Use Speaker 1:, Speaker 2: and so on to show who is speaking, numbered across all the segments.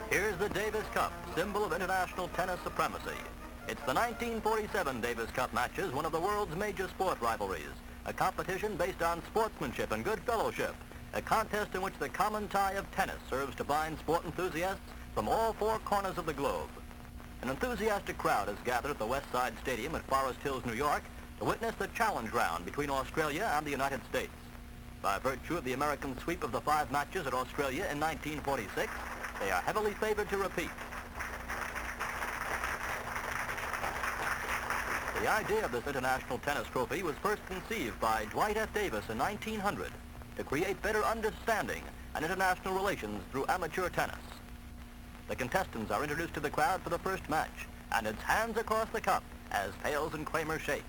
Speaker 1: Here's the Davis Cup, symbol of international tennis supremacy. It's the 1947 Davis Cup matches, one of the world's major sport rivalries. A competition based on sportsmanship and good fellowship. A contest in which the common tie of tennis serves to bind sport enthusiasts from all four corners of the globe. An enthusiastic crowd has gathered at the West Side Stadium at Forest Hills, New York, to witness the challenge round between Australia and the United States. By virtue of the American sweep of the 5 matches at Australia in 1946, they are heavily favored to repeat. The idea of this international tennis trophy was first conceived by Dwight F. Davis in 1900 to create better understanding and international relations through amateur tennis. The contestants are introduced to the crowd for the first match, and it's hands across the cup as Pails and Kramer shake.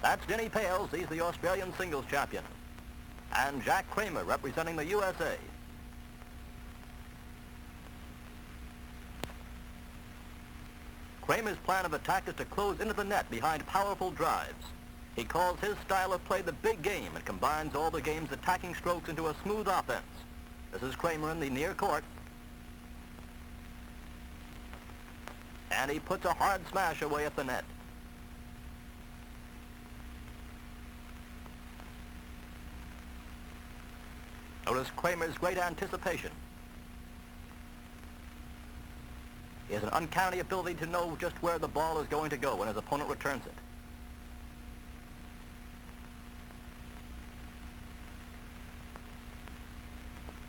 Speaker 1: That's Dinny Pails, he's the Australian singles champion. And Jack Kramer representing the USA. Kramer's plan of attack is to close into the net behind powerful drives. He calls his style of play the big game and combines all the game's attacking strokes into a smooth offense. This is Kramer in the near court. And he puts a hard smash away at the net. Notice Kramer's great anticipation. He has an uncanny ability to know just where the ball is going to go when his opponent returns it.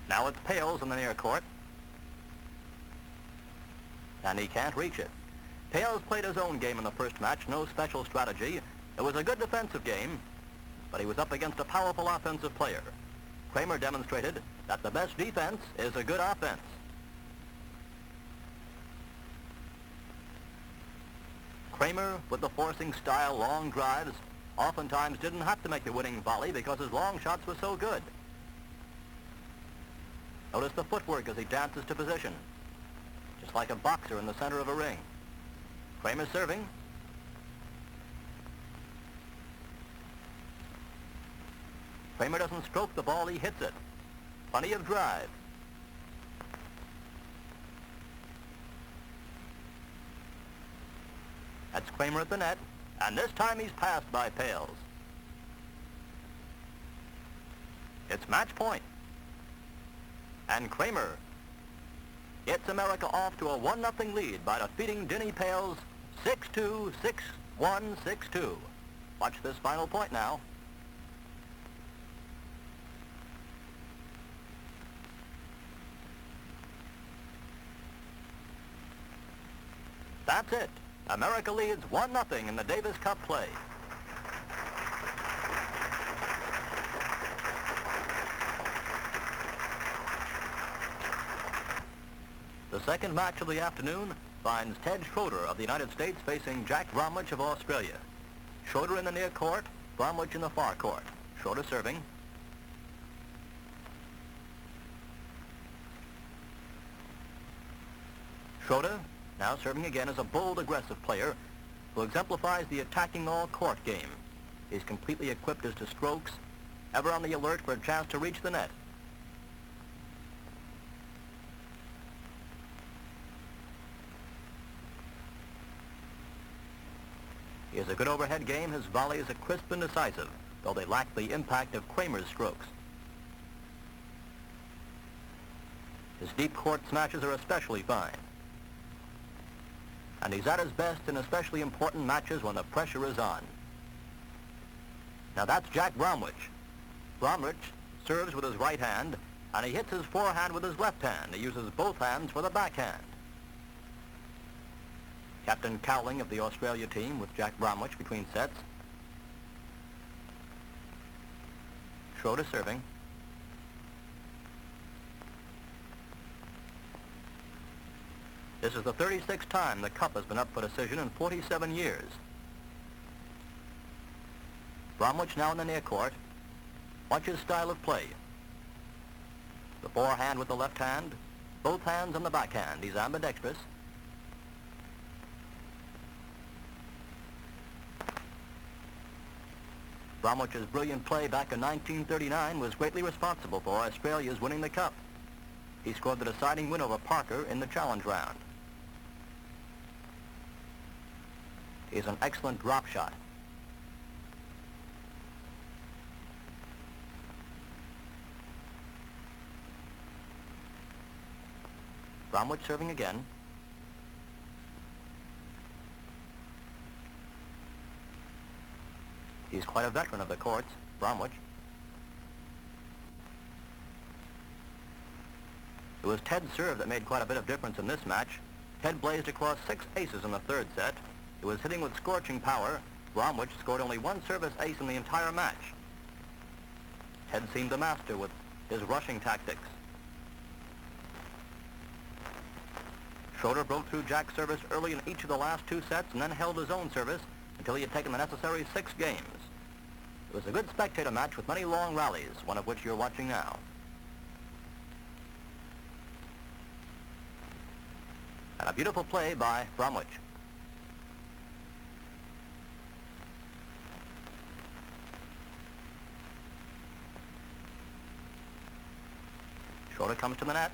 Speaker 1: Now it's Pails in the near court. And he can't reach it. Pails played his own game in the first match, no special strategy. It was a good defensive game, but he was up against a powerful offensive player. Kramer demonstrated that the best defense is a good offense. Kramer, with the forcing style long drives, oftentimes didn't have to make the winning volley because his long shots were so good. Notice the footwork as he dances to position, just like a boxer in the center of a ring. Kramer serving. Kramer doesn't stroke the ball, he hits it. Plenty of drive. That's Kramer at the net, and this time he's passed by Pails. It's match point. And Kramer gets America off to a 1-0 lead by defeating Dinny Pails 6-2, 6-1, 6-2. Watch this final point now. That's it. America leads 1-0 in the Davis Cup play. The second match of the afternoon finds Ted Schroeder of the United States facing Jack Bromwich of Australia. Schroeder in the near court, Bromwich in the far court. Schroeder serving. Schroeder now serving again as a bold, aggressive player who exemplifies the attacking all-court game. He's completely equipped as to strokes, ever on the alert for a chance to reach the net. He has a good overhead game. His volleys are crisp and decisive, though they lack the impact of Kramer's strokes. His deep court smashes are especially fine. And he's at his best in especially important matches when the pressure is on. Now that's Jack Bromwich. Bromwich serves with his right hand, and he hits his forehand with his left hand. He uses both hands for the backhand. Captain Cowling of the Australia team with Jack Bromwich between sets. Schroeder serving. This is the 36th time the cup has been up for decision in 47 years. Bromwich now in the near court. Watch his style of play. The forehand with the left hand, both hands on the backhand. He's ambidextrous. Bromwich's brilliant play back in 1939 was greatly responsible for Australia's winning the cup. He scored the deciding win over Parker in the challenge round. He's an excellent drop shot. Bromwich serving again. He's quite a veteran of the courts, Bromwich. It was Ted's serve that made quite a bit of difference in this match. Ted blazed across 6 aces in the third set. It was hitting with scorching power. Bromwich scored only 1 service ace in the entire match. Ted seemed to master with his rushing tactics. Schroeder broke through Jack's service early in each of the last 2 sets and then held his own service until he had taken the necessary 6 games. It was a good spectator match with many long rallies, one of which you're watching now. And a beautiful play by Bromwich. Schroeder comes to the net.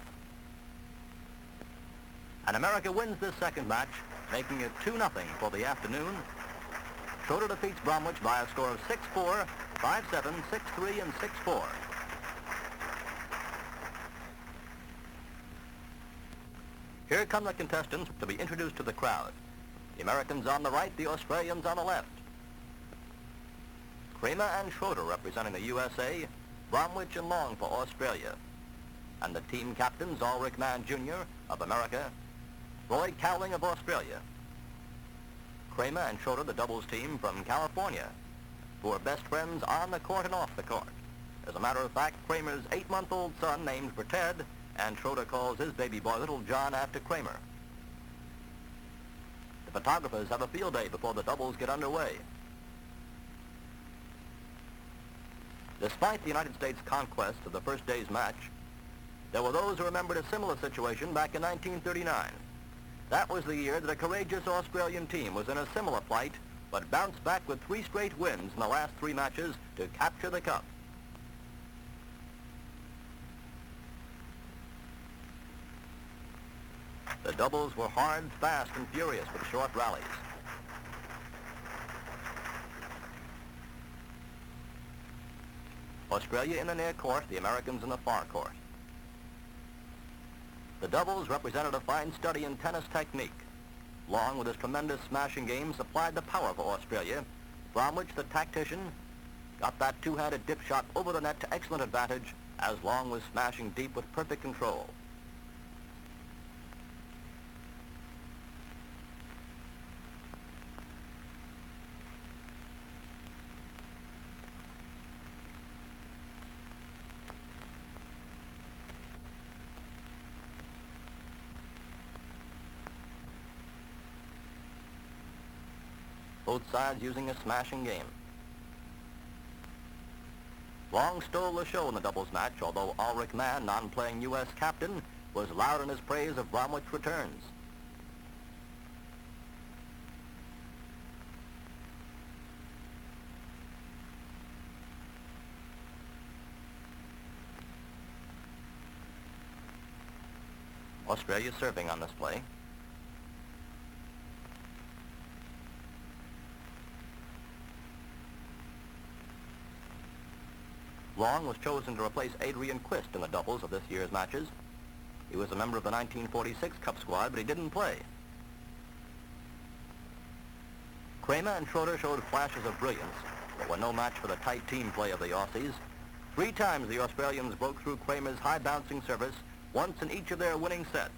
Speaker 1: And America wins this second match, making it 2-0 for the afternoon. Schroeder defeats Bromwich by a score of 6-4, 5-7, 6-3, and 6-4. Here come the contestants to be introduced to the crowd. The Americans on the right, the Australians on the left. Kramer and Schroeder representing the USA, Bromwich and Long for Australia. And the team captains, Ulrich Mann Jr. of America, Roy Cowling of Australia. Kramer and Schroeder, the doubles team from California, who are best friends on the court and off the court. As a matter of fact, Kramer's 8-month-old son named for Ted, and Schroeder calls his baby boy Little John after Kramer. The photographers have a field day before the doubles get underway. Despite the United States conquest of the first day's match, there were those who remembered a similar situation back in 1939. That was the year that a courageous Australian team was in a similar plight, but bounced back with 3 straight wins in the last 3 matches to capture the cup. The doubles were hard, fast, and furious with short rallies. Australia in the near court, the Americans in the far court. The doubles represented a fine study in tennis technique. Long, with his tremendous smashing game, supplied the power for Australia. Bromwich, the tactician, got that 2-handed dip shot over the net to excellent advantage, as Long was smashing deep with perfect control. Both sides using a smashing game. Long stole the show in the doubles match, although Ulrich Mann, non-playing U.S. captain, was loud in his praise of Bromwich returns. Australia serving on this play. Long was chosen to replace Adrian Quist in the doubles of this year's matches. He was a member of the 1946 Cup squad, but he didn't play. Kramer and Schroeder showed flashes of brilliance, but were no match for the tight team play of the Aussies. 3 times the Australians broke through Kramer's high-bouncing service, once in each of their winning sets.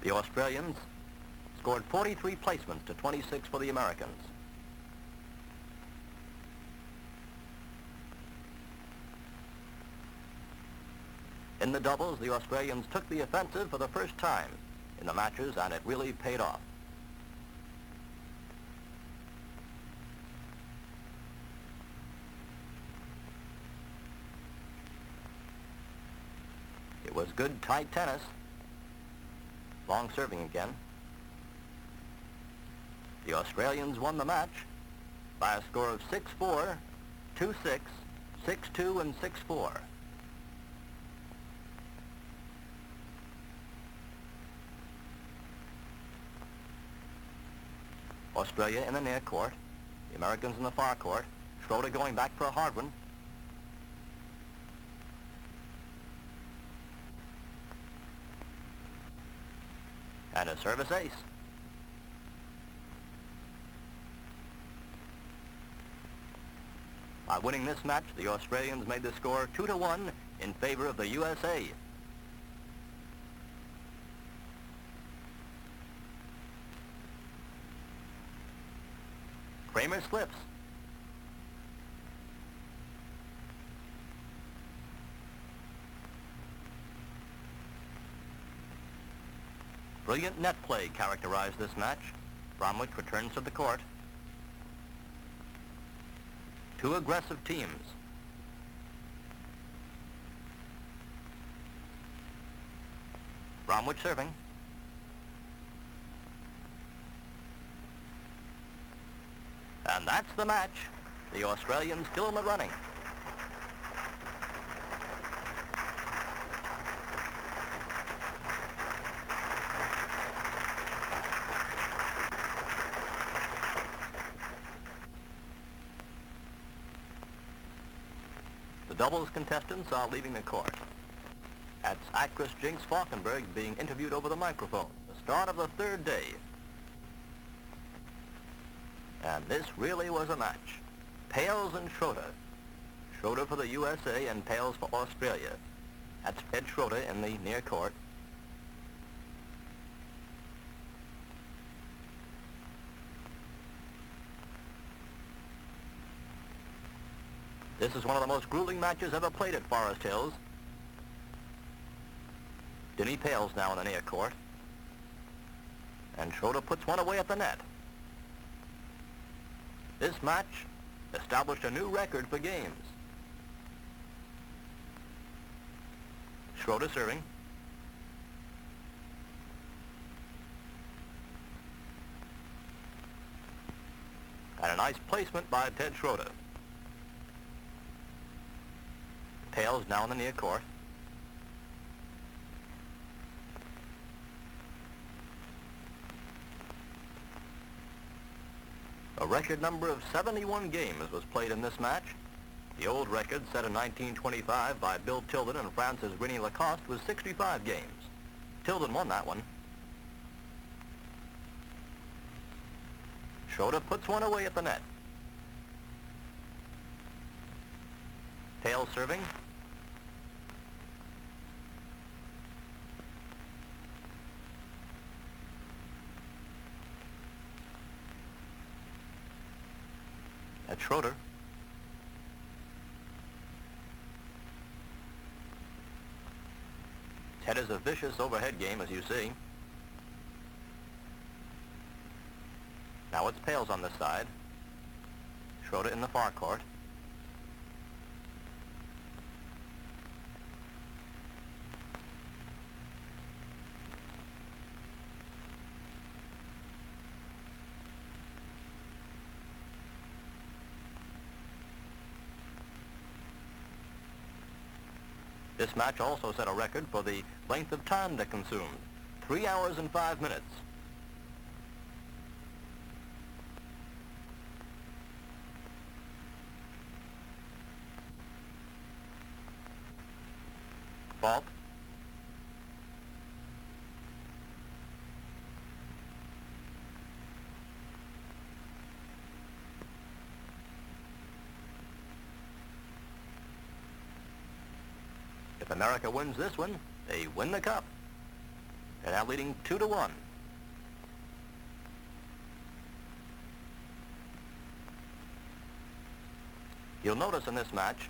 Speaker 1: The Australians scored 43 placements to 26 for the Americans. In the doubles, the Australians took the offensive for the first time in the matches, and it really paid off. It was good, tight tennis. Long serving again. The Australians won the match by a score of 6-4, 2-6, 6-2, and 6-4. Australia in the near court, the Americans in the far court. Schroeder going back for a hard one. And a service ace. By winning this match, the Australians made the score 2-1 in favor of the USA. Kramer slips. Brilliant net play characterized this match. Bromwich returns to the court. Two aggressive teams. Bromwich serving. And that's the match. The Australians still in the running. The doubles contestants are leaving the court. That's actress Jinx Falkenberg being interviewed over the microphone. The start of the third day. And this really was a match. Pails and Schroeder. Schroeder for the USA and Pails for Australia. That's Ed Schroeder in the near court. This is one of the most grueling matches ever played at Forest Hills. Dinny Pails now in the near court. And Schroeder puts one away at the net. This match established a new record for games. Schroeder serving. And a nice placement by Ted Schroeder. Pails now in the near court. A record number of 71 games was played in this match. The old record set in 1925 by Bill Tilden and Francis Rennie Lacoste was 65 games. Tilden won that one. Schroeder puts one away at the net. Pails serving. At Schroeder. Ted is a vicious overhead game, as you see. Now it's Pails on this side. Schroeder in the far court. This match also set a record for the length of time that consumed, 3 hours and 5 minutes. Fault. If America wins this one, they win the cup. They're now leading 2-1. You'll notice in this match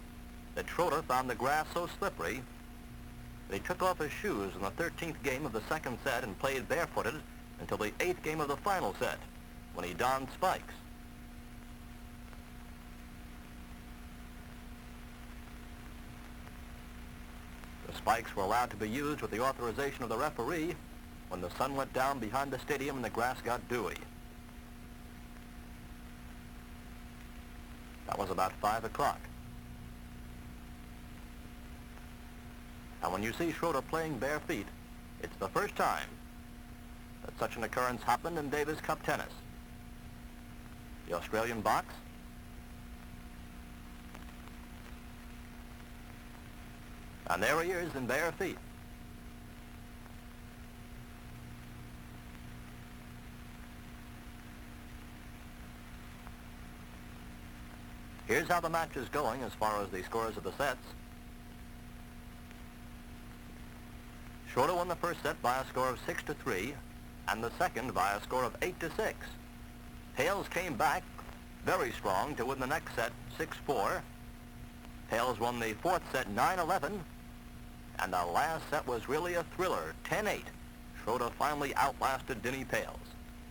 Speaker 1: that Schroeder found the grass so slippery that he took off his shoes in the 13th game of the second set and played barefooted until the 8th game of the final set, when he donned spikes. The spikes were allowed to be used with the authorization of the referee, when the sun went down behind the stadium and the grass got dewy. That was about 5 o'clock. And when you see Schroeder playing bare feet, it's the first time that such an occurrence happened in Davis Cup tennis. The Australian box. And there he is in bare feet. Here's how the match is going as far as the scores of the sets. Schroeder won the first set by a score of 6-3, and the second by a score of 8-6. Pails came back very strong to win the next set 6-4. Pails won the fourth set 9-11, and the last set was really a thriller, 10-8. Schroeder finally outlasted Dinny Pails.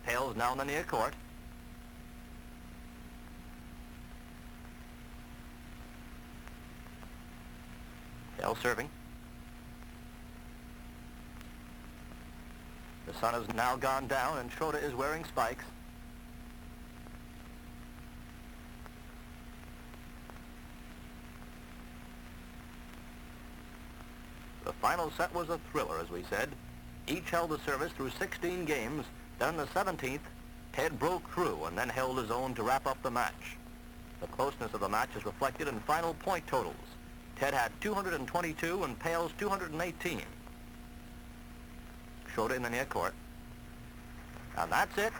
Speaker 1: Pails now in the near court. Pails serving. The sun has now gone down and Schroeder is wearing spikes. The final set was a thriller, as we said. Each held the service through 16 games. Then in the 17th, Ted broke through and then held his own to wrap up the match. The closeness of the match is reflected in final point totals. Ted had 222 and Pails 218. Schroeder in the near court. And that's it.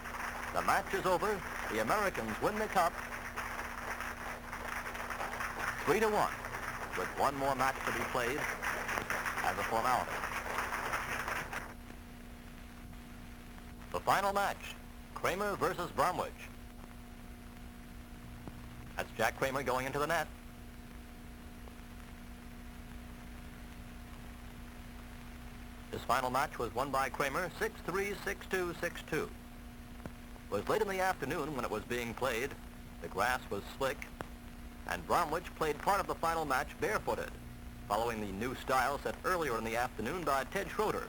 Speaker 1: The match is over. The Americans win the cup 3-1, with one more match to be played as a formality. The final match, Kramer versus Bromwich. That's Jack Kramer going into the net. This final match was won by Kramer 6-3, 6-2, 6-2. It was late in the afternoon when it was being played. The grass was slick, and Bromwich played part of the final match barefooted, following the new style set earlier in the afternoon by Ted Schroeder.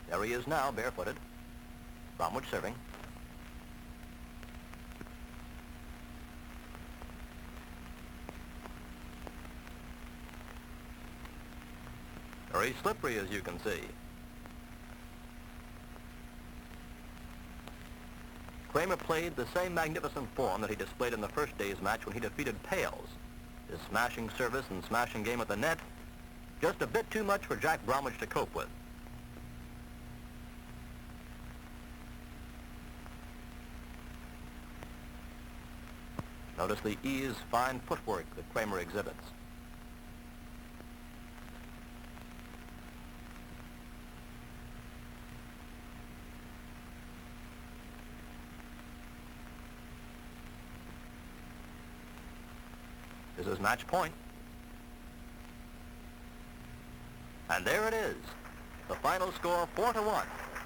Speaker 1: There he is now, barefooted. Bromwich serving. Very slippery, as you can see. Kramer played the same magnificent form that he displayed in the first day's match when he defeated Pails. His smashing service and smashing game at the net, just a bit too much for Jack Bromwich to cope with. Notice the ease, fine footwork that Kramer exhibits. This is match point. And there it is. The final score 4-1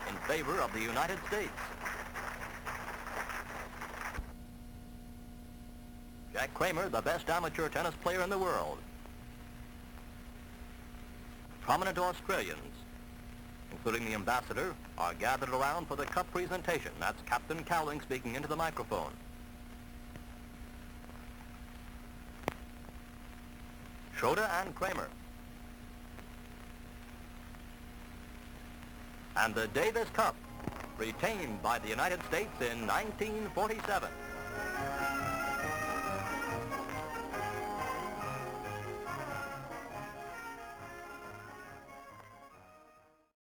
Speaker 1: in favor of the United States. Jack Kramer, the best amateur tennis player in the world. Prominent Australians, including the ambassador, are gathered around for the cup presentation. That's Captain Cowling speaking into the microphone. Schroeder and Kramer. And the Davis Cup, retained by the United States in 1947.